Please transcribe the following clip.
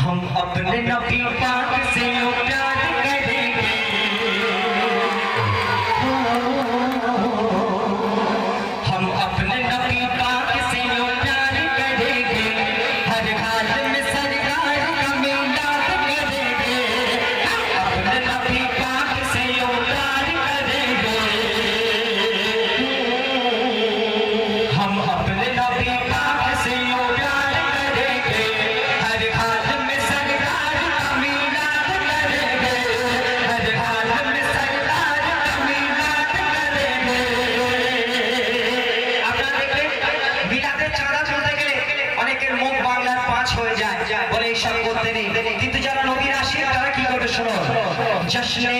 हम अपने नबी पाक से यूं प्यार करेंगे, हम अपने नबी पाक से यूं प्यार करेंगे, हर हाल में सरकार का मिलाद करेंगे। अपने नबी पाक से यूं प्यार करेंगे, हम अपने नबी पाक से यूं प्यार करेंगे, हर हाल में सरकार का मिलाद करेंगे, हर हाल में सरकार का मिलाद करेंगे। আপনারা দেখবেন মিলাদের চাঁদা তুলতে গেলে অনেকের মুখ বাংলার পাঁচ হয়ে যায় বলে এইসব করতে নেই, কিন্তু যারা নবীর আশিক তারা কি করবে শোনো। জশ্নে